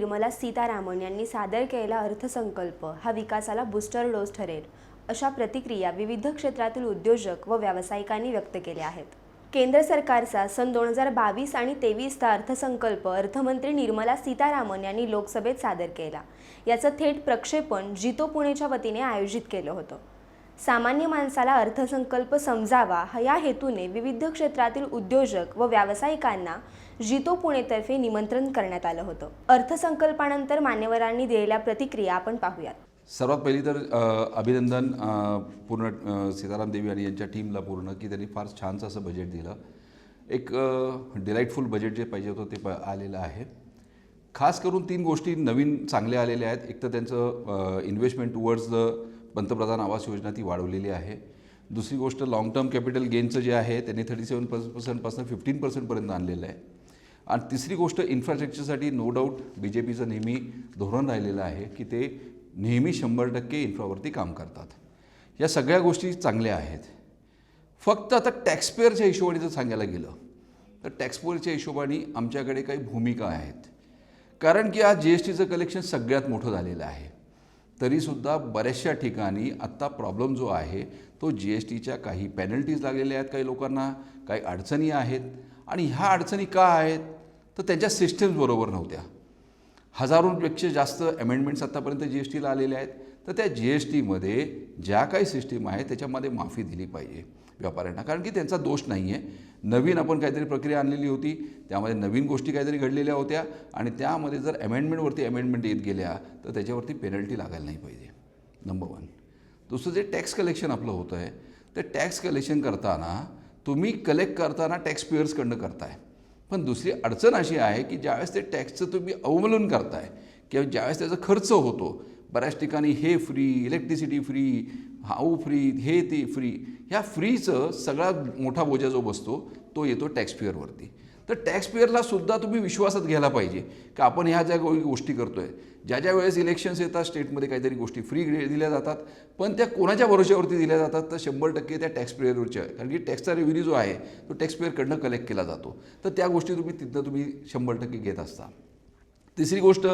निर्मला सीतारामन यांनी सादर केलेला अर्थसंकल्प हा विकासाला बूस्टर डोस ठरेल, अशा प्रतिक्रिया विविध क्षेत्रातील उद्योजक व व्यावसायिकांनी व्यक्त केल्या आहेत. केंद्र सरकारचा सन 2022 आणि 23चा अर्थसंकल्प अर्थमंत्री निर्मला सीतारामन यांनी लोकसभेत सादर केला. याचं थेट प्रक्षेपण जितो पुणेच्या वतीने आयोजित केलं होतं. सामान्य माणसाला अर्थसंकल्प समजावा या हेतूने विविध क्षेत्रातील उद्योजक व व्यावसायिकांना जितो पुणेतर्फे निमंत्रण करण्यात आलं होतं. अर्थसंकल्पानंतर मान्यवरांनी दिलेल्या प्रतिक्रिया आपण पाहूयात. सर्वात पहिली तर अभिनंदन पूर्ण सीताराम देवी आणि यांच्या टीमला पूर्ण की त्यांनी फार छानसं असं बजेट दिलं. एक डिलाईटफुल बजेट जे पाहिजे होतं ते आलेलं आहे. खास करून 3 गोष्टी नवीन चांगल्या आलेल्या आहेत. एक तर त्यांचं इन्व्हेस्टमेंट टुवर्ड्स द पंतप्रधान आवास योजना ती वाढवलेली आहे. दुसरी गोष्ट लॉंग टर्म कॅपिटल गेनचं जे आहे त्यांनी 37% 15% आणलेलं आहे. आणि तिसरी गोष्ट इन्फ्रास्ट्रक्चरसाठी नो डाऊट BJPचं नेहमी धोरण राहिलेलं आहे की ते नेहमी 100% इन्फ्रावरती काम करतात. या सगळ्या गोष्टी चांगल्या आहेत. फक्त आता टॅक्सपेअरच्या हिशोबाने जर सांगायला गेलं तर टॅक्सपेअरच्या हिशोबाने आमच्याकडे काही भूमिका आहेत. कारण की आज GSTचं कलेक्शन सगळ्यात मोठं झालेलं आहे. तरीसुद्धा बऱ्याचशा ठिकाणी आत्ता प्रॉब्लेम जो आहे तो GSTच्या काही पेनल्टीज लागलेल्या आहेत काही लोकांना, काही अडचणी आहेत. आणि ह्या अडचणी का आहेत तर त्यांच्या सिस्टम्स बरोबर नव्हत्या. हजारोंपेक्षा जास्त अमेंडमेंट्स आत्तापर्यंत GSTला आलेल्या आहेत. तर त्या GSTमध्ये ज्या काही सिस्टीम आहे त्याच्यामध्ये माफी दिली पाहिजे व्यापाऱ्यांना. कारण की त्यांचा दोष नाही आहे. नवीन आपण काहीतरी प्रक्रिया आणलेली होती, त्यामध्ये नवीन गोष्टी काहीतरी घडलेल्या होत्या आणि त्यामध्ये जर अमेंडमेंटवरती अमेंडमेंट येत गेल्या तर त्याच्यावरती पेनल्टी लागायला नाही पाहिजे. नंबर 1. दुसरं जे टॅक्स कलेक्शन आपलं होतं आहे ते टॅक्स कलेक्शन करताना तुम्ही कलेक्ट करताना टॅक्सपेयर्सकडनं करताय. पण दुसरी अडचण अशी आहे की ज्यावेळेस ते टॅक्सचं तुम्ही अवमूल्यन करताय किंवा ज्यावेळेस त्याचा खर्च होतो, बऱ्याच ठिकाणी हे free, electricity free, how free, हे ते फ्री, ह्या फ्रीचं सगळ्यात मोठा बोजा जो बसतो तो येतो टॅक्सपेयरवरती. तर टॅक्सपेयरला सुद्धा तुम्ही विश्वासात घ्यायला पाहिजे की आपण ह्या ज्या गोष्टी करतो आहे, ज्या वेळेस इलेक्शन्स येतात स्टेटमध्ये काहीतरी गोष्टी फ्री दिल्या जातात, पण त्या कोणाच्या भरोश्यावरती दिल्या जातात तर 100% त्या टॅक्सपेयरवरच्या. कारण की टॅक्सचा रेव्हेन्यू जो आहे तो टॅक्सपेयरकडनं कलेक्ट केला जातो. तर त्या गोष्टी तुम्ही 100% घेत असता. तिसरी गोष्ट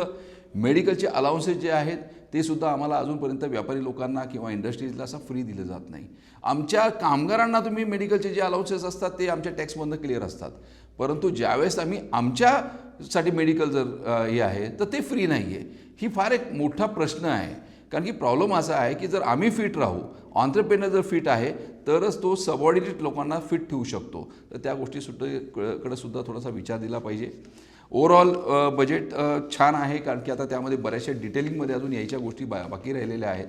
मेडिकलचे अलाउन्सेस जे आहेत ते सुद्धा आम्हाला अजूनपर्यंत व्यापारी लोकांना किंवा इंडस्ट्रीजला असं फ्री दिलं जात नाही. आमच्या कामगारांना तुम्ही मेडिकलचे जे अलाउन्सेस असतात ते आमच्या टॅक्समधनं क्लिअर असतात. परंतु ज्यावेळेस आम्ही आमच्यासाठी मेडिकल जर हे आहे तर ते फ्री नाही आहे. ही फार एक मोठा प्रश्न आहे. कारण की प्रॉब्लेम असा आहे की जर आम्ही फिट राहू, ऑन्ट्रप्रेनर जर फिट आहे तरच तो सबऑर्डिनेट लोकांना फिट ठेवू शकतो. तर त्या गोष्टीकडे सुद्धा थोडासा विचार दिला पाहिजे. ओव्हरऑल बजेट छान आहे कारण की आता त्यामध्ये बऱ्याचशा डिटेलिंगमध्ये अजून यायच्या गोष्टी बाकी राहिलेल्या आहेत.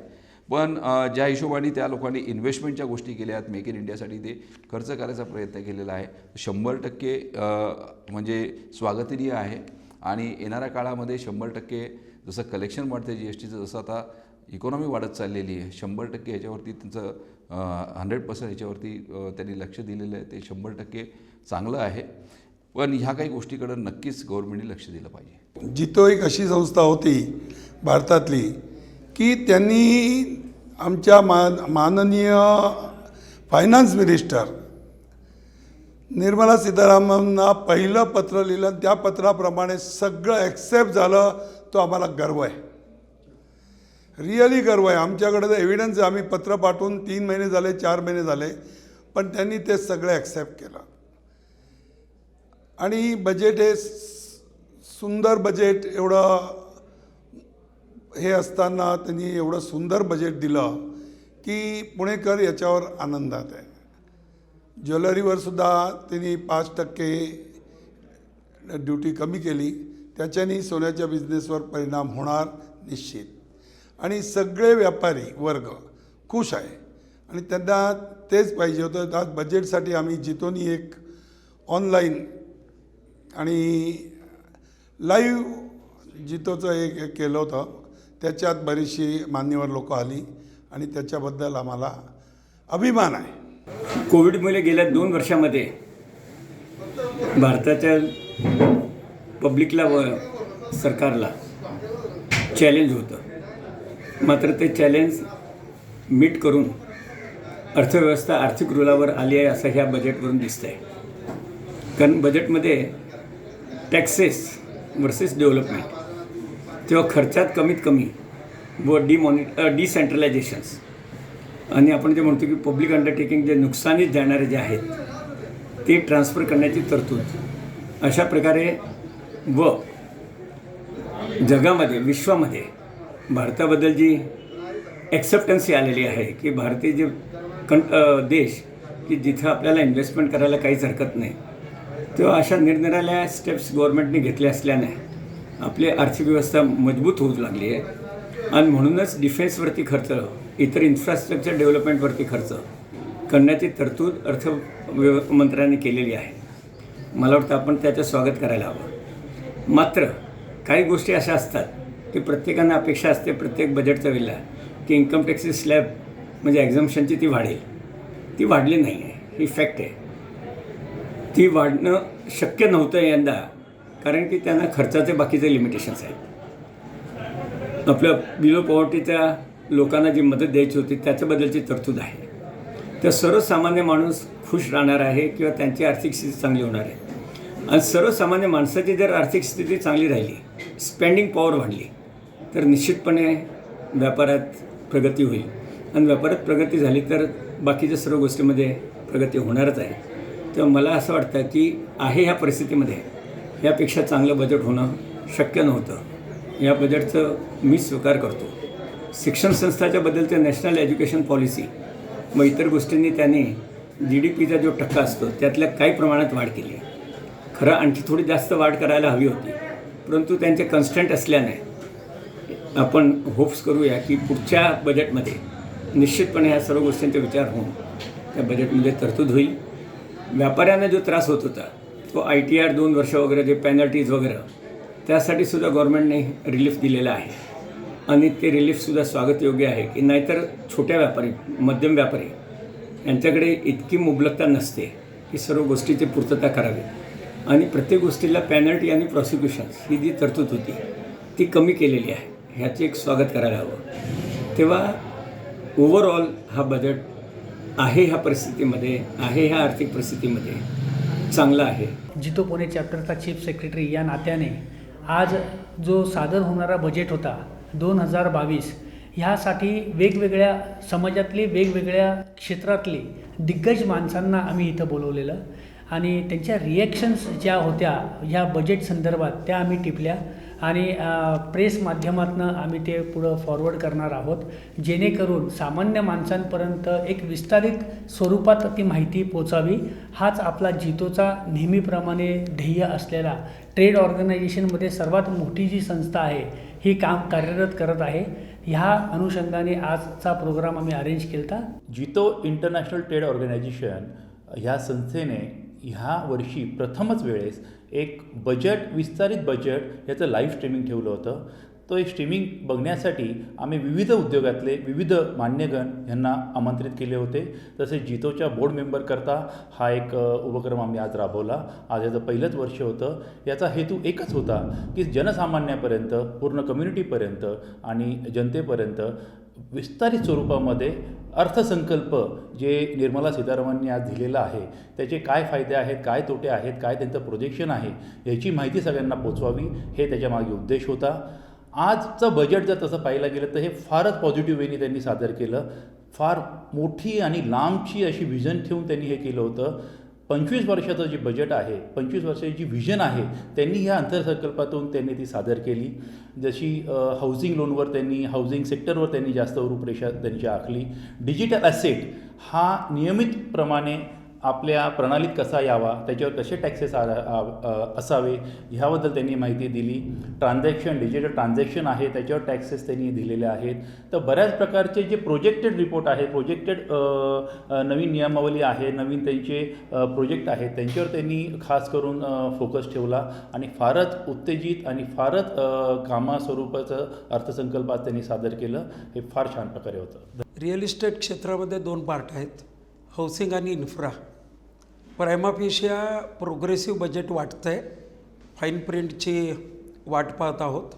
पण ज्या हिशोबाने त्या लोकांनी इन्व्हेस्टमेंटच्या गोष्टी केल्या आहेत, मेक इन इंडियासाठी ते खर्च करायचा प्रयत्न केलेला आहे, 100% म्हणजे स्वागतनीय आहे. आणि येणाऱ्या काळामध्ये 100% जसं कलेक्शन वाढते GSTचं, जसं आता इकॉनॉमी वाढत चाललेली आहे, 100% ह्याच्यावरती त्यांचं 100% ह्याच्यावरती त्यांनी लक्ष दिलेलं आहे. ते 100% चांगलं आहे. पण ह्या काही गोष्टीकडं नक्कीच गव्हर्नमेंटने लक्ष दिलं पाहिजे. जितो एक अशी संस्था होती भारतातली की त्यांनी आमच्या माननीय फायनान्स मिनिस्टर निर्मला सीतारामनना पहिलं पत्र लिहिलं. त्या पत्राप्रमाणे सगळं ॲक्सेप्ट झालं. तो आम्हाला गर्व आहे, रिअली गर्व आहे. आमच्याकडे तर एव्हिडन्स आहे. आम्ही पत्र पाठवून 3 महिने झाले, 4 महिने झाले, पण त्यांनी ते सगळं ॲक्सेप्ट केलं. आणि बजेट हे सुंदर बजेट, एवढं हे असताना त्यांनी एवढं सुंदर बजेट दिलं की पुणेकर याच्यावर आनंदात आहे. ज्वेलरीवर सुद्धा त्यांनी 5% ड्युटी कमी केली. त्याच्याने सोन्याच्या बिझनेसवर परिणाम होणार निश्चित. आणि सगळे व्यापारी वर्ग खुश आहे आणि त्यांना तेच पाहिजे होतं. आज बजेटसाठी आम्ही जितोनी एक ऑनलाईन आणि लाईव्ह जितोचं एक केलं होतं. त्याच्यात बरीचशी मान्यवर लोक आली आणि त्याच्याबद्दल आम्हाला अभिमान आहे. कोविडमुळे गेल्या 2 वर्षामध्ये भारताच्या पब्लिकला व सरकारला चॅलेंज होतं. मात्र ते चॅलेंज मीट करून अर्थव्यवस्था आर्थिक रुळावर आली आहे असं ह्या बजेटवरून दिसतं आहे. कारण बजेटमध्ये टॅक्सेस वर्सेस डेव्हलपमेंट तेव्हा खर्चात कमीत कमी व डिसेंट्रलायझेशन्स आणि आपण जे म्हणतो की पब्लिक अंडरटेकिंग जे नुकसानीत जाणारे जे आहेत ते ट्रान्सफर करण्याची तरतूद अशा प्रकारे व जगामध्ये विश्वामध्ये भारताबद्दल जी ॲक्सेप्टन्सी आलेली आहे की भारतीय जे देश की जिथं आपल्याला इन्व्हेस्टमेंट करायला काहीच हरकत नाही, तेव्हा अशा निरनिराळ्या स्टेप्स गव्हर्नमेंटने घेतल्या असल्याने आपली आर्थिक व्यवस्था मजबूत होऊ लागली आहे आणि म्हणूनच डिफेन्सवरती खर्च, इतर इन्फ्रास्ट्रक्चर डेव्हलपमेंटवरती खर्च करण्याची तरतूद मंत्र्यांनी केलेली आहे. मला वाटतं आपण त्याचं स्वागत करायला हवं. मात्र काही गोष्टी अशा असतात की प्रत्येकानं अपेक्षा असते प्रत्येक बजेटच्या वेळेला की इन्कम टॅक्सची स्लॅब म्हणजे एक्झम्पशनची ती वाढेल. ती वाढली नाही आहे, ही फॅक्ट आहे. ती वाढणं शक्य नव्हतं यंदा, कारण की त्यांना खर्चाचे बाकीचे लिमिटेशन्स आहेत. आपल्या बिलो पॉवर्टीच्या लोकांना जी मदत द्यायची होती त्याच्याबद्दलची तरतूद आहे. तर सर्वसामान्य माणूस खुश राहणार आहे किंवा त्यांची आर्थिक स्थिती चांगली होणार आहे. आणि सर्वसामान्य माणसाची जर आर्थिक स्थिती चांगली राहिली, स्पेंडिंग पॉवर वाढली, तर निश्चितपणे व्यापारात प्रगती होईल. आणि व्यापारात प्रगती झाली तर बाकीच्या सर्व गोष्टीमध्ये प्रगती होणारच आहे. तेव्हा मला असं वाटतं की आहे ह्या परिस्थितीमध्ये यापेक्षा चांगलं बजेट होणं शक्य नव्हतं. या बजेटचं मी स्वीकार करतो. शिक्षण संस्थाच्याबद्दलचं नॅशनल एज्युकेशन पॉलिसी व इतर गोष्टींनी त्यांनी GDPचा जो टक्का असतो त्यातल्या काही प्रमाणात वाढ केली आहे. खरं आणखी थोडी जास्त वाढ करायला हवी होती, परंतु त्यांचे कन्स्टंट असल्याने आपण होप्स करूया की पुढच्या बजेटमध्ये निश्चितपणे ह्या सर्व गोष्टींचा विचार होऊन त्या बजेटमध्ये तरतूद होईल. व्यापाऱ्यांना जो त्रास होत होता तो ITR 2 वर्ष वगैरे जे पेनल्टीज वगैरे त्यासाठी सुद्धा गव्हर्नमेंटने रिलीफ दिलेला आहे आणि ते रिलीफसुद्धा स्वागतयोग्य आहे की नाहीतर छोट्या व्यापारी, मध्यम व्यापारी यांच्याकडे इतकी मुबलकता नसते की सर्व गोष्टीची पूर्तता करावी आणि प्रत्येक गोष्टीला पेनल्टी आणि प्रॉसिक्युशन्स ही जी तरतूद होती ती कमी केलेली आहे. ह्याचे एक स्वागत करायला हवं. तेव्हा ओव्हरऑल हा बजेट आहे ह्या परिस्थितीमध्ये, आहे ह्या आर्थिक परिस्थितीमध्ये चांगला आहे. जितो पुणे चॅप्टरचा चीफ सेक्रेटरी या नात्याने आज जो सादर होणारा बजेट होता 2022 ह्यासाठी वेगवेगळ्या समाजातले वेगवेगळ्या क्षेत्रातले दिग्गज माणसांना आम्ही इथं बोलवलेलं आणि त्यांच्या रिॲक्शन्स ज्या होत्या ह्या बजेट संदर्भात त्या आम्ही टिपल्या आणि प्रेस माध्यमातून आम्ही ते पुढं फॉरवर्ड करणार आहोत, जेणेकरून सामान्य माणसांपर्यंत एक विस्तारित स्वरूपात ती माहिती पोचावी. हाच आपला जितोचा नेहमीप्रमाणे ध्येय असलेला ट्रेड ऑर्गनायझेशनमध्ये सर्वात मोठी जी संस्था आहे ही काम कार्यरत करत आहे. ह्या अनुषंगाने आजचा प्रोग्राम आम्ही अरेंज केला होता. जितो इंटरनॅशनल ट्रेड ऑर्गनायझेशन ह्या संस्थेने ह्या वर्षी प्रथमच वेळेस एक बजेट, विस्तारित बजेट याचं लाईव्ह स्ट्रीमिंग ठेवलं होतं. तो एक स्ट्रीमिंग बघण्यासाठी आम्ही विविध उद्योगातले विविध मान्यगण यांना आमंत्रित केले होते. तसेच जितोच्या बोर्ड मेंबरकरता हा एक उपक्रम आम्ही आज राबवला. आज याचं पहिलंच वर्ष होतं. याचा हेतू एकच होता की जनसामान्यापर्यंत, पूर्ण कम्युनिटीपर्यंत आणि जनतेपर्यंत विस्तारित स्वरूपामध्ये अर्थसंकल्प जे निर्मला सीतारामननी आज दिलेला आहे त्याचे काय फायदे आहेत, काय तोटे आहेत, काय त्यांचं प्रोजेक्शन आहे याची माहिती सगळ्यांना पोचवावी, हे त्याच्यामागे उद्देश होता. आजचं बजेट जर तसं पाहायला गेलं तर हे फारच पॉझिटिव्ह वेनी त्यांनी सादर केलं. फार मोठी आणि लांबची अशी व्हिजन ठेवून त्यांनी हे केलं होतं. 25 वर्षाचं जे बजेट आहे, 25 वर्षाची जी व्हिजन आहे त्यांनी ह्या अर्थसंकल्पातून त्यांनी ती सादर केली. जशी हाऊसिंग लोनवर त्यांनी, हाऊसिंग सेक्टरवर त्यांनी जास्त रूपरेषा त्यांची आखली. डिजिटल ॲसेट हा नियमितप्रमाणे आपल्या प्रणालीत कसा यावा, त्याच्यावर कसे टॅक्सेस असावे ह्याबद्दल त्यांनी माहिती दिली. ट्रान्झॅक्शन, डिजिटल ट्रान्झॅक्शन आहे त्याच्यावर टॅक्सेस त्यांनी दिलेले आहेत. तर बऱ्याच प्रकारचे जे प्रोजेक्टेड रिपोर्ट आहे, प्रोजेक्टेड नवीन नियमावली आहे, नवीन त्यांचे प्रोजेक्ट आहेत त्यांच्यावर त्यांनी खास करून फोकस ठेवला आणि फारच उत्तेजित आणि फारच कामास्वरूपाचं अर्थसंकल्प आज त्यांनी सादर केलं. हे फार छान प्रकारे होतं. रिअल इस्टेट क्षेत्रामध्ये 2 पार्ट आहेत, हाऊसिंग आणि इन्फ्रा. प्रायमाफेशिया प्रोग्रेसिव्ह बजेट वाटतं आहे, फाईन प्रिंटची वाट पाहत आहोत.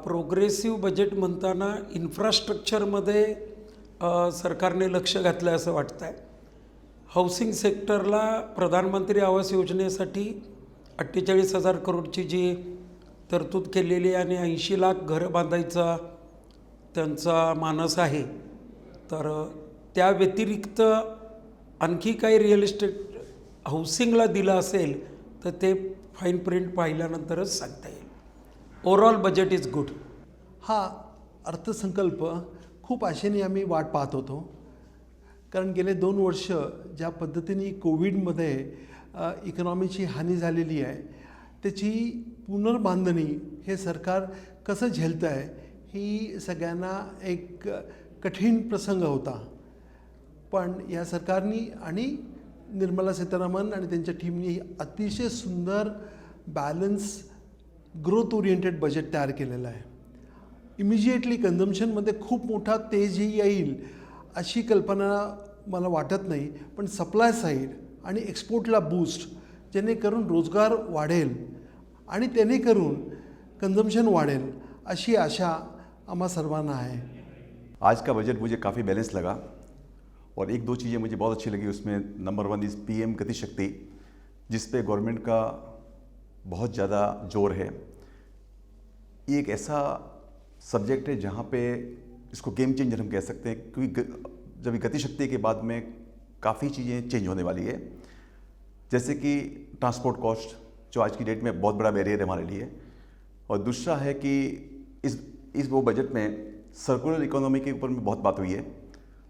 प्रोग्रेसिव्ह बजेट म्हणताना इन्फ्रास्ट्रक्चरमध्ये सरकारने लक्ष घातलं असं वाटतं आहे. हाऊसिंग सेक्टरला प्रधानमंत्री आवास योजनेसाठी 48,000 करोडची जी तरतूद केलेली आहे आणि 80 लाख घरं बांधायचा त्यांचा मानस आहे. तर त्या व्यतिरिक्त आणखी काही रिअल इस्टेट हाऊसिंगला दिलं असेल तर ते फाईन प्रिंट पाहिल्यानंतरच सांगता येईल. Overall budget is good. हा अर्थसंकल्प खूप आशेने आम्ही वाट पाहत होतो, कारण गेले 2 वर्ष ज्या पद्धतीने कोविडमध्ये इकॉनॉमीची हानी झालेली आहे त्याची पुनर्बांधणी हे सरकार कसं झेलतं आहे ही सगळ्यांना एक कठीण प्रसंग होता. पण या सरकारनी आणि निर्मला सीतारामन आणि त्यांच्या टीमनी अतिशय सुंदर बॅलन्स ग्रोथ ओरिएंटेड बजेट तयार केलेलं आहे. इमिजिएटली कन्झम्पशनमध्ये खूप मोठा तेजही येईल अशी कल्पना मला वाटत नाही, पण सप्लाय साईड आणि एक्सपोर्टला बूस्ट जेणेकरून रोजगार वाढेल आणि जेणेकरून कन्झम्पशन वाढेल अशी आशा आम्हा सर्वांना आहे. आज का बजट मुझे काफ़ी बैलेंस लगा और 1-2 चीज़ें मुझे बहुत अच्छी लगी. उसमें नंबर 1 इज़ PM गति शक्ति, जिस पे गवर्नमेंट का बहुत ज़्यादा जोर है. ये एक ऐसा सब्जेक्ट है जहाँ पे इसको गेम चेंजर हम कह सकते हैं, क्योंकि जब ये गति शक्ति के बाद में काफ़ी चीज़ें चेंज होने वाली है. जैसे कि ट्रांसपोर्ट कॉस्ट जो आज की डेट में बहुत बड़ा बैरियर है हमारे लिए, और दूसरा है कि इस वो बजट में सर्कुलर इकोनॉमी के ऊपर में बहुत बात हुई है.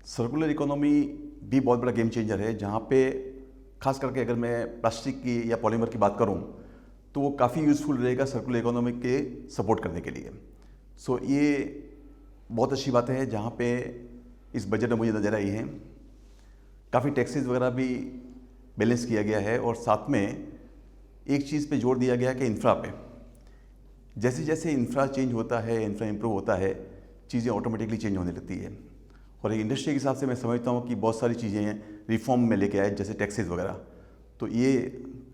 सर्कुलर इकोनॉमी भी बहुत बड़ा गेम चेंजर है, जहाँ पे खास करके अगर मैं प्लास्टिक की या पॉलीमर की बात करूँ तो वो काफ़ी यूज़फुल रहेगा सर्कुलर इकोनॉमी के सपोर्ट करने के लिए. सो ये बहुत अच्छी बात है जहाँ पे इस बजट में मुझे नज़र आई है. काफ़ी टैक्सेस वगैरह भी बैलेंस किया गया है, और साथ में एक चीज़ पे जोर दिया गया है कि इंफ्रा पे जैसे जैसे इंफ्रा चेंज होता है, इंफ्रा इम्प्रूव होता है, चीज़ें ऑटोमेटिकली चेंज होने लगती है. और एक इंडस्ट्री के हिसाब से मैं समझता हूँ कि बहुत सारी चीज़ें रिफॉर्म में लेके आए, जैसे टैक्सेस वगैरह, तो ये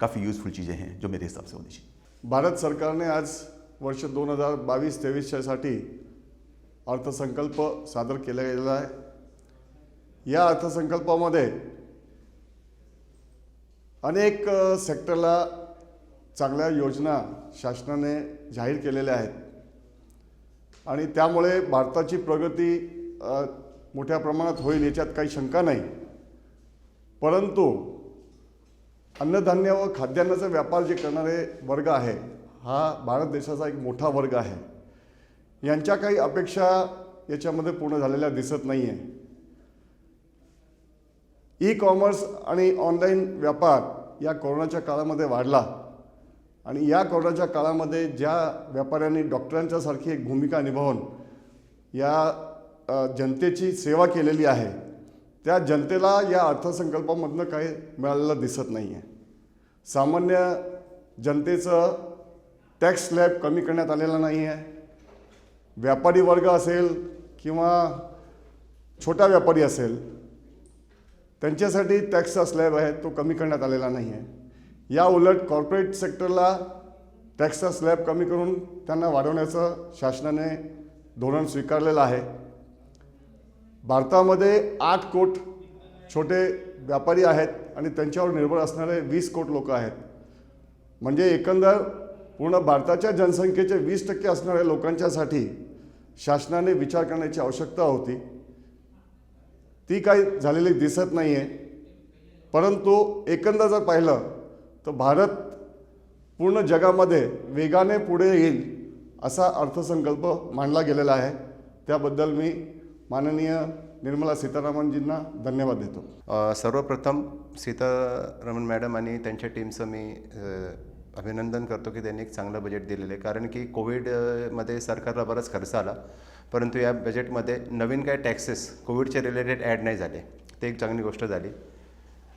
काफ़ी यूजफुल चीज़ें हैं जो मेरे हिसाब से होनी चाहिए. भारत सरकारने आज वर्ष 2022-23साठी अर्थसंकल्प सादर केला गेलेला आहे. या अर्थसंकल्पामध्ये अनेक सेक्टरला चांगल्या योजना शासनाने जाहीर केलेल्या आहेत आणि त्यामुळे भारताची प्रगती मोठ्या प्रमाणात होईल याच्यात काही शंका नाही. परंतु अन्नधान्य व खाद्यान्नाचा व्यापार जे करणारे वर्ग आहे हा भारत देशाचा एक मोठा वर्ग आहे. यांच्या काही अपेक्षा याच्यामध्ये पूर्ण झालेल्या दिसत नाही आहे. ई कॉमर्स आणि ऑनलाईन व्यापार या कोरोनाच्या काळामध्ये वाढला आणि या कोरोनाच्या काळामध्ये ज्या व्यापाऱ्यांनी डॉक्टरांच्यासारखी एक भूमिका निभावून या जनतेची सेवा केलेली आहे त्या जनतेला या अर्थसंकल्पामधनं काही मिळालेलं दिसत नाही आहे. सामान्य जनतेचं टॅक्स स्लॅब कमी करण्यात आलेला नाही आहे. व्यापारी वर्ग असेल किंवा छोटा व्यापारी असेल त्यांच्यासाठी टॅक्सचा स्लॅब आहे तो कमी करण्यात आलेला नाही आहे. या उलट कॉर्पोरेट सेक्टरला टॅक्सचा स्लॅब कमी करून त्यांना वाढवण्याचं शासनाने धोरण स्वीकारलेलं आहे. भारतामध्ये 8 कोटी छोटे व्यापारी आहेत आणि त्यांच्यावर निर्भर असणारे 20 कोटी लोक आहेत. म्हणजे एकंदर पूर्ण भारताच्या जनसंख्येचे 20% असणाऱ्या लोकांच्यासाठी शासनाने विचार करण्याची आवश्यकता होती. ती काही झालेली दिसत नाही आहे. परंतु एकंदर जर पाहिलं तर भारत पूर्ण जगामध्ये वेगाने पुढे येईल असा अर्थसंकल्प मांडला गेलेला आहे. त्याबद्दल मी माननीय निर्मला सीतारामनजींना धन्यवाद देतो. सर्वप्रथम सीतारामन मॅडम आणि त्यांच्या टीमचं मी अभिनंदन करतो की त्यांनी एक चांगलं बजेट दिलेलं आहे. कारण की कोविडमध्ये सरकारला बराच खर्च आला, परंतु या बजेटमध्ये नवीन काय टॅक्सेस कोविडचे रिलेटेड ॲड नाही झाले, ते एक चांगली गोष्ट झाली.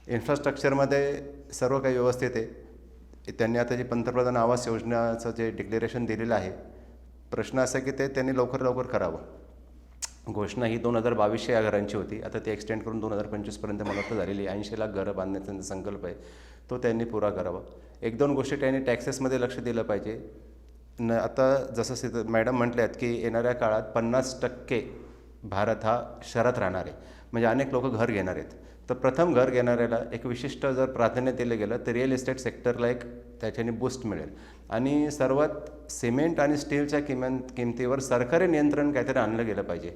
इन्फ्रास्ट्रक्चरमध्ये सर्व काही व्यवस्थित आहे. त्यांनी आता जे पंतप्रधान आवास योजनाचं जे डिक्लेरेशन दिलेलं आहे, प्रश्न असा की ते त्यांनी लवकर लवकर करावं. घोषणा ही 2022 या घरांची होती, आता ते एक्सटेंड करून 2025पर्यंत मला वाटतं झालेली. 80 लाख घरं बांधण्याचा संकल्प आहे तो त्यांनी पुरा करावा. 1-2 गोष्टी त्यांनी टॅक्सेसमध्ये लक्ष दिलं पाहिजे. आता जसं मॅडम म्हटल्यात की येणाऱ्या काळात 50% भारत हा शहरात राहणार आहे, म्हणजे अनेक लोक घर घेणार आहेत. तर प्रथम घर घेणाऱ्याला एक विशिष्ट जर प्राधान्य दिलं गेलं तर रिअल इस्टेट सेक्टरला एक त्याच्याने बूस्ट मिळेल. आणि सर्वात सिमेंट आणि स्टीलच्या किमतीवर सरकारी नियंत्रण काहीतरी आणलं गेलं पाहिजे.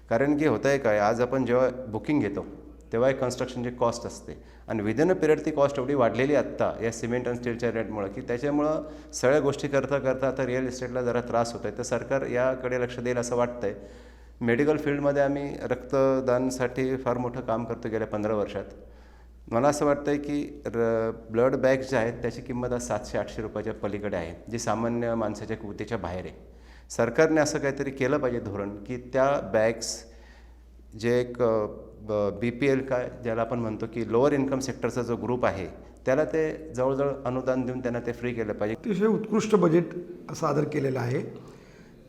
कारण की होतं आहे काय, आज आपण जेव्हा बुकिंग घेतो तेव्हा एक कन्स्ट्रक्शनची कॉस्ट असते आणि विदिन अ पिरियड ती कॉस्ट एवढी वाढलेली आत्ता या सिमेंट आणि स्टीलच्या रेटमुळं की त्याच्यामुळं सगळ्या गोष्टी करता करता आता रिअल इस्टेटला जरा त्रास होतो आहे. तर सरकार याकडे लक्ष देईल असं वाटतं आहे. मेडिकल फील्डमध्ये आम्ही रक्तदानसाठी फार मोठं काम करतो गेल्या 15 वर्षात. मला असं वाटतं आहे की ब्लड बॅग्स ज्या आहेत त्याची किंमत आज 700-800 रुपयाच्या पलीकडे आहे, जी सामान्य माणसाच्या कुवतीच्या बाहेर आहे. सरकारने असं काहीतरी केलं पाहिजे धोरण की त्या बॅग्स जे एक BPL काय ज्याला आपण म्हणतो की लोअर इन्कम सेक्टरचा जो ग्रुप आहे त्याला ते जवळजवळ अनुदान देऊन त्यांना ते फ्री केलं पाहिजे. अतिशय उत्कृष्ट बजेट सादर केलेलं आहे.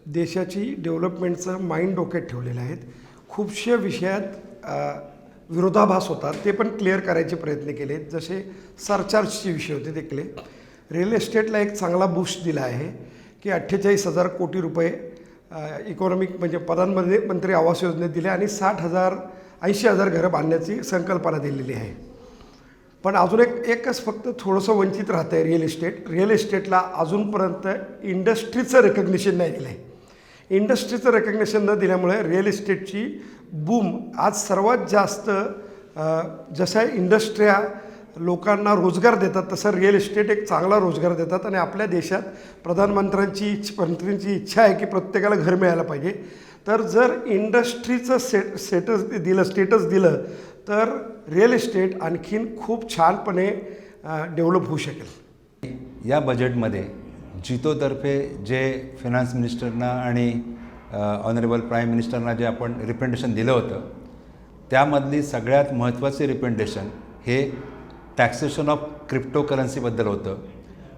देशाची डेव्हलपमेंटचं माइंड डोक्यात ठेवलेलं आहेत. खूपशा विषयात विरोधाभास होता ते पण क्लिअर करायचे प्रयत्न केले. जसे सरचार्जचे विषय होते ते क्लिअर. रिअल इस्टेटला एक चांगला बूस्ट दिला आहे की 48,000 कोटी रुपये इकॉनॉमिक म्हणजे प्रधानमंत्री आवास योजनेत दिले आणि 80,000 घरं बांधण्याची संकल्पना दिलेली आहे. पण अजून एकच फक्त थोडंसं वंचित राहतं आहे रिअल इस्टेटला अजूनपर्यंत इंडस्ट्रीचं रेकग्निशन नाही दिलं आहे. इंडस्ट्रीचं रेकग्निशन न दिल्यामुळे रिअल इस्टेटची बूम आज सर्वात जास्त जशा इंडस्ट्र्या लोकांना रोजगार देतात तसं रिअल इस्टेट एक चांगला रोजगार देतात. आणि आपल्या देशात प्रधानमंत्र्यांची इच्छा आहे की प्रत्येकाला घर मिळायला पाहिजे. तर जर इंडस्ट्रीचं स्टेटस दिलं तर रिअल इस्टेट आणखीन खूप छानपणे डेव्हलप होऊ शकेल. या बजेटमध्ये जितोतर्फे जे फिनान्स मिनिस्टरना आणि ऑनरेबल प्राईम मिनिस्टरना जे आपण रिप्रेझेंटेशन दिलं होतं त्यामधली सगळ्यात महत्त्वाचे रिप्रेझेंटेशन हे टॅक्सेशन ऑफ क्रिप्टोकरन्सीबद्दल होतं.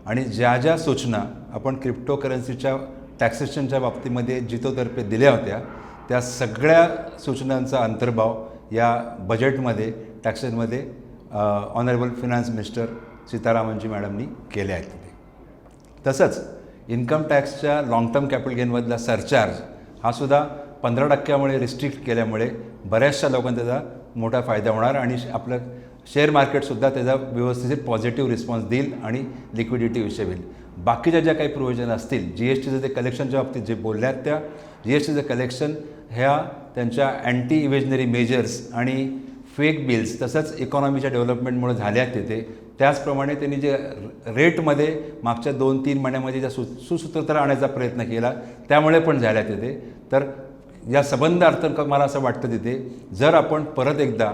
आणि ज्या ज्या सूचना आपण क्रिप्टोकरन्सीच्या टॅक्सेशनच्या बाबतीमध्ये जितोतर्फे दिल्या होत्या त्या सगळ्या सूचनांचा अंतर्भाव या बजेटमध्ये टॅक्सेशनमध्ये ऑनरेबल फिनान्स मिनिस्टर सीतारामनजी मॅडमनी केले आहेत. तसंच इन्कम टॅक्सच्या लाँग टर्म कॅपिटल गेनमधला सरचार्ज हा सुद्धा 15% रिस्ट्रिक्ट केल्यामुळे बऱ्याचशा लोकांना त्याचा मोठा फायदा होणार आणि आपलं शेअर मार्केटसुद्धा त्याचा व्यवस्थित पॉझिटिव्ह रिस्पॉन्स देईल आणि लिक्विडिटी विषय होईल. बाकीच्या ज्या काही प्रोव्हिजन असतील GSTचं ते कलेक्शनच्या बाबतीत जे बोलल्यात त्या GSTचं कलेक्शन ह्या त्यांच्या अँटी इव्हेजनरी मेजर्स आणि फेक बिल्स तसंच इकॉनॉमीच्या डेव्हलपमेंटमुळे झाल्या आहेत तिथे. त्याचप्रमाणे त्यांनी जे रेटमध्ये मागच्या 2-3 महिन्यामध्ये ज्या सुसूत्रता आणायचा प्रयत्न केला त्यामुळे पण झाल्या तिथे. तर या संबंध अर्थ मला असं वाटतं तिथे जर आपण परत एकदा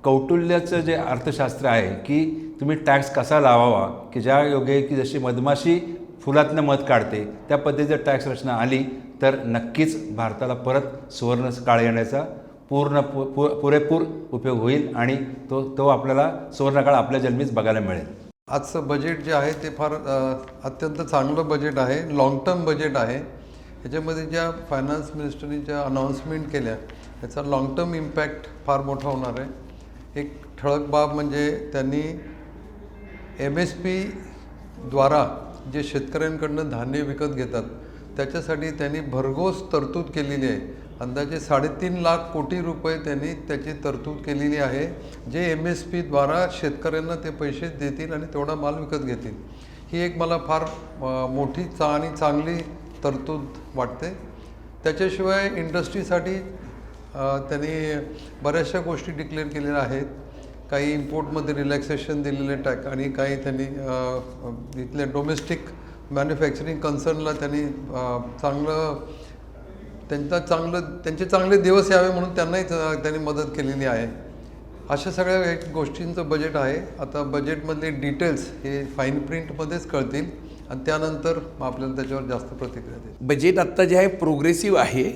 कौटिल्याचं जे अर्थशास्त्र आहे की तुम्ही टॅक्स कसा लावावा की ज्या योग्य की जशी मधमाशी फुलातनं मध काढते त्या पद्धतीचं टॅक्स रचना आली तर नक्कीच भारताला परत सुवर्ण काळ येण्याचा पुरेपूर उपयोग होईल आणि तो आपल्याला सुवर्णकाळ आपल्या जन्मीच बघायला मिळेल. आजचं बजेट जे आहे ते फार अत्यंत चांगलं बजेट आहे. लाँग टर्म बजेट आहे. ह्याच्यामध्ये ज्या फायनान्स मिनिस्टरनी ज्या अनाऊन्समेंट केल्या त्याचा लाँग टर्म इम्पॅक्ट फार मोठा होणार आहे. एक ठळक बाब म्हणजे त्यांनी MSP द्वारा जे शेतकऱ्यांकडनं धान्य विकत घेतात त्याच्यासाठी त्यांनी भरघोस तरतूद केलेली आहे. अंदाजे 3.5 लाख कोटी रुपये त्यांनी त्याची तरतूद केलेली आहे जे MSP द्वारा शेतकऱ्यांना ते पैसे देतील आणि तेवढा माल विकत घेतील. ही एक मला फार मोठी आणि चांगली तरतूद वाटते. त्याच्याशिवाय इंडस्ट्रीसाठी त्यांनी बऱ्याचशा गोष्टी डिक्लेअर केलेल्या आहेत. काही इम्पोर्टमध्ये रिलॅक्सेशन दिलेले आणि काही त्यांनी इथल्या डोमेस्टिक मॅन्युफॅक्चरिंग कन्सर्नला त्यांनी त्यांचे चांगले दिवस यावे म्हणून त्यांनाही त्यांनी मदत केलेली आहे. अशा सगळ्या गोष्टींचं बजेट आहे. आता बजेटमधले डिटेल्स हे फाईन प्रिंटमध्येच कळतील आणि त्यानंतर आपल्याला त्याच्यावर जास्त प्रतिक्रिया देईल. बजेट आत्ता जे आहे प्रोग्रेसिव्ह आहे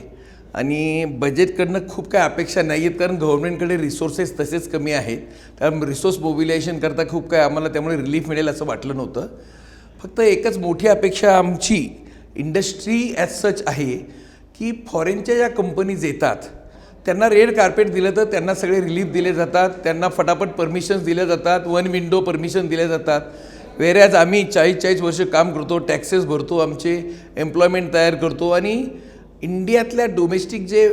आणि बजेटकडनं खूप काही अपेक्षा नाही आहेत कारण गव्हर्नमेंटकडे रिसोर्सेस तसेच कमी आहेत. त्यामुळे रिसोर्स मोबिलायझेशन करता खूप काय आम्हाला त्यामुळे रिलीफ मिळेल असं वाटलं नव्हतं. फक्त एकच मोठी अपेक्षा आमची इंडस्ट्री ॲज सच आहे की फॉरेनच्या ज्या कंपनीज येतात त्यांना रेड कार्पेट दिलं तर त्यांना सगळे रिलीफ दिले जातात. त्यांना फटाफट परमिशन्स दिल्या जातात. 1 विंडो परमिशन दिल्या जातात. वेरॅज आम्ही 40-40 वर्ष काम करतो, टॅक्सेस भरतो, आमचे एम्प्लॉयमेंट तयार करतो आणि इंडियातल्या डोमेस्टिक जे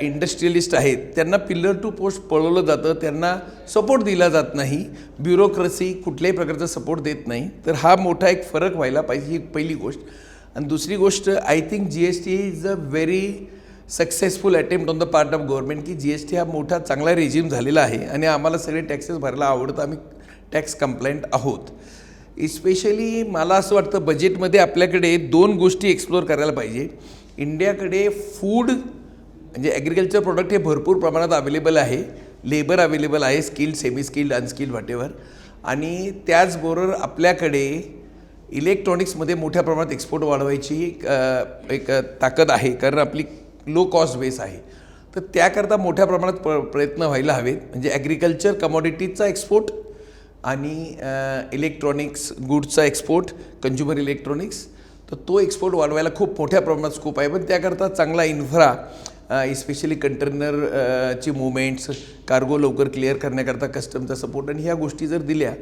इंडस्ट्रियलिस्ट आहेत त्यांना पिलर टू पोस्ट पळवलं जातं, त्यांना सपोर्ट दिला जात नाही, ब्युरोक्रेसी कुठल्याही प्रकारचा सपोर्ट देत नाही. तर हा मोठा एक फरक व्हायला पाहिजे, ही पहिली गोष्ट. आणि दुसरी गोष्ट, I think GST is a very successful attempt on the part of government की GST हा मोठा चांगला रेजिम झालेला आहे आणि आम्हाला सगळे टॅक्सेस भरायला आवडतं, आम्ही टॅक्स कंप्लायंट आहोत. इस्पेशली मला असं वाटतं बजेटमध्ये आपल्याकडे 2 गोष्टी एक्सप्लोअर करायला पाहिजे. इंडियाकडे फूड म्हणजे ॲग्रिकल्चर प्रोडक्ट हे भरपूर प्रमाणात अवेलेबल आहे, लेबर अवेलेबल आहे, skilled, semi skilled, unskilled, whatever. आणि त्याचबरोबर आपल्याकडे इलेक्ट्रॉनिक्समध्ये मोठ्या प्रमाणात एक्सपोर्ट वाढवायची एक ताकद आहे, कारण आपली लो कॉस्ट बेस आहे. तर त्याकरता मोठ्या प्रमाणात प्रयत्न व्हायला हवेत. म्हणजे ॲग्रिकल्चर कमॉडिटीजचा एक्सपोर्ट आणि इलेक्ट्रॉनिक्स गुड्सचा एक्सपोर्ट, कंझ्युमर इलेक्ट्रॉनिक्स, तर तो एक्सपोर्ट वाढवायला खूप मोठ्या प्रमाणात स्कोप आहे. पण त्याकरता चांगला इन्फ्रा, इस्पेशली कंटेनरची मुवमेंट्स, कार्गो लवकर क्लिअर करण्याकरता कस्टमचा सपोर्ट आणि ह्या गोष्टी जर दिल्या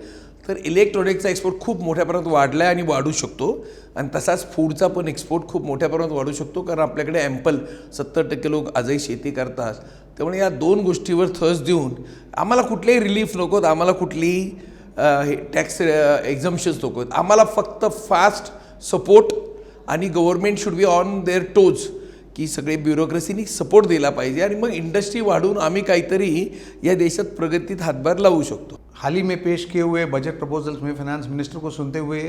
तर इलेक्ट्रॉनिक्सचा एक्सपोर्ट खूप मोठ्या प्रमाणात वाढला आहे आणि वाढू शकतो. आणि तसाच फूडचा पण एक्सपोर्ट खूप मोठ्या प्रमाणात वाढू शकतो, कारण आपल्याकडे ॲम्पल 70% लोक आजही शेती करतात. त्यामुळे या 2 गोष्टीवर थर्स देऊन आम्हाला कुठलेही रिलीफ नकोत, आम्हाला कुठलीही टॅक्स एक्झम्पशन्स नकोत, आम्हाला फक्त फास्ट सपोर्ट आणि government should be on their toes की सगळे ब्युरोक्रेसीनी सपोर्ट दिला पाहिजे आणि मग इंडस्ट्री वाढून आम्ही काहीतरी या देशात प्रगतीत हातभार लावू शकतो. हाल ही में पेश किए हुए बजट प्रपोजल्स में फाइनेंस मिनिस्टर को सुनते हुए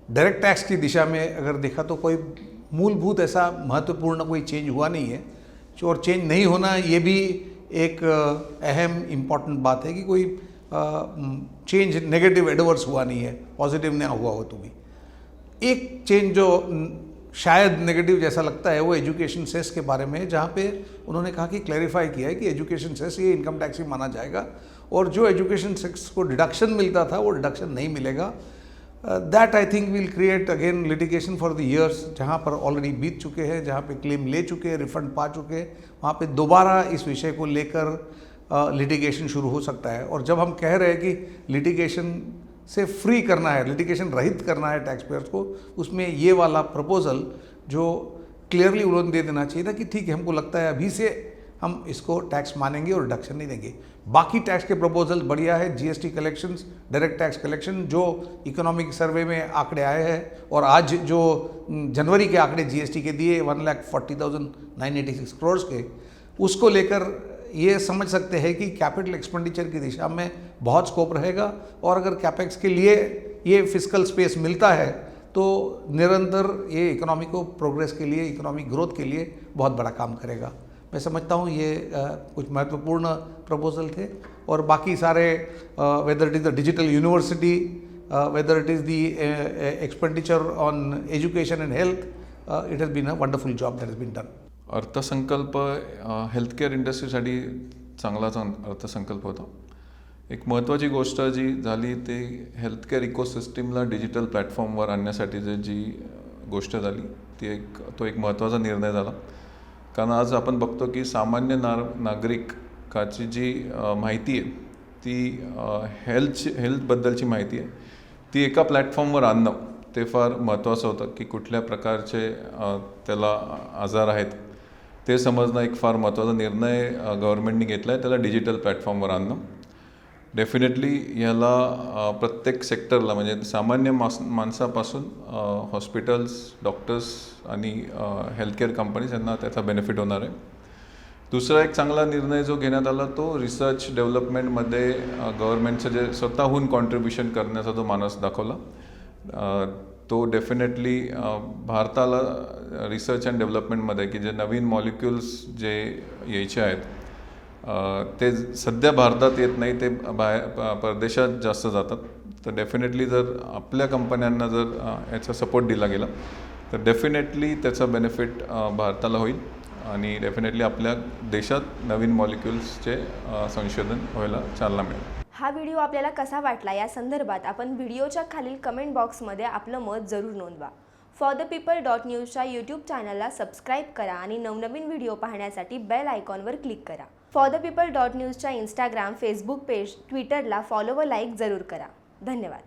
डायरेक्ट टैक्स की दिशा में अगर देखा तो कोई मूलभूत ऐसा महत्वपूर्ण कोई चेंज हुआ नहीं है. और चेंज नहीं होना ये भी एक अहम इम्पॉर्टेंट बात है कि कोई चेंज नेगेटिव एडवर्स हुआ नहीं है, पॉजिटिव ना हुआ हो. तो भी एक चेंज जो शायद नेगेटिव जैसा लगता है वो एजुकेशन सेस के बारे में है, जहाँ पे उन्होंने कहा कि क्लैरिफाई किया है कि एजुकेशन सेस ये इनकम टैक्स ही माना जाएगा और जो एजुकेशन सेस को डिडक्शन मिलता था वो डिडक्शन नहीं मिलेगा. That I think will create again litigation for the years, जहाँ पर ऑलरेडी बीत चुके हैं, जहाँ पे क्लेम ले चुके हैं, रिफंड पा चुके हैं, वहाँ पे दोबारा इस विषय को लेकर लिटिगेशन शुरू हो सकता है. और जब हम कह रहे हैं कि लिटिगेशन से फ्री करना है, लिटिगेशन रहित करना है टैक्स पेयर्स को, उसमें ये वाला प्रपोजल जो क्लियरली उन्होंने दे देना चाहिए था कि ठीक है, हमको लगता है अभी से हम इसको टैक्स मानेंगे और डिडक्शन नहीं देंगे. बाकी टैक्स के प्रपोजल बढ़िया है, GST collections, direct tax collection, जो इकोनॉमिक सर्वे में आंकड़े आए हैं और आज जो जनवरी के आंकड़े GST के दिए 1,40,986 करोड़ के, उसको लेकर ये समझ सकते हैं कि कैपिटल एक्सपेंडिचर की दिशा में बहुत स्कोप रहेगा. और अगर कैपेक्स के लिए ये फिस्कल स्पेस मिलता है तो निरंतर ये इकोनॉमी को प्रोग्रेस के लिए, इकोनॉमिक ग्रोथ के लिए बहुत बड़ा काम करेगा. मैं समझता हूँ ये कुछ महत्वपूर्ण प्रपोजल थे. और बाकी सारे whether it is the digital university, whether it is the expenditure on education and health, it has been a wonderful job that has been done. अर्थसंकल्प हेल्थकेअर इंडस्ट्रीसाठी चांगलाच अर्थसंकल्प होता. एक महत्त्वाची गोष्ट जी झाली ते हेल्थकेअर इकोसिस्टीमला डिजिटल प्लॅटफॉर्मवर आणण्यासाठी जी गोष्ट झाली तो एक महत्त्वाचा निर्णय झाला. कारण आज आपण बघतो की सामान्य नागरिकाची जी माहिती आहे ती हेल्थबद्दलची माहिती आहे ती एका प्लॅटफॉर्मवर आणणं ते फार महत्त्वाचं होतं की कुठल्या प्रकारचे त्याला आजार आहेत ते समजणं एक फार महत्त्वाचा निर्णय गव्हर्नमेंटने घेतला आहे, त्याला डिजिटल प्लॅटफॉर्मवर आणणं. डेफिनेटली ह्याला प्रत्येक सेक्टरला म्हणजे सामान्य माणसापासून हॉस्पिटल्स, डॉक्टर्स आणि हेल्थकेअर कंपनीज यांना त्याचा बेनिफिट होणार आहे. दुसरा एक चांगला निर्णय जो घेण्यात आला तो रिसर्च डेव्हलपमेंटमध्ये गव्हर्नमेंटचं जे स्वतःहून कॉन्ट्रीब्युशन करण्याचा जो मानस दाखवला तो डेफिनेटली भारताला रिसर्च अँड डेव्हलपमेंटमध्ये की जे नवीन मॉलिक्युल्स जे यायचे आहेत ते सध्या भारतात येत नाही, ते बाहेर परदेशात जास्त जातात. तर डेफिनेटली जर आपल्या कंपन्यांना जर याचा सपोर्ट दिला गेला तर डेफिनेटली त्याचा बेनिफिट भारताला होईल आणि डेफिनेटली आपल्या देशात नवीन मॉलिक्युल्सचे संशोधन व्हायला चालना मिळेल. हा व्हिडिओ आपल्याला कसा वाटला या संदर्भात आपण व्हिडिओच्या खालील कमेंट बॉक्समध्ये आपलं मत जरूर नोंदवा. forthepeople.newsच्या यूट्यूब चॅनलला सबस्क्राईब करा आणि नवनवीन व्हिडिओ पाहण्यासाठी बेल आयकॉनवर क्लिक करा. forthepeople.newsच्या इंस्टाग्राम, फेसबुक पेज, ट्विटरला फॉलो व लाईक जरूर करा. धन्यवाद.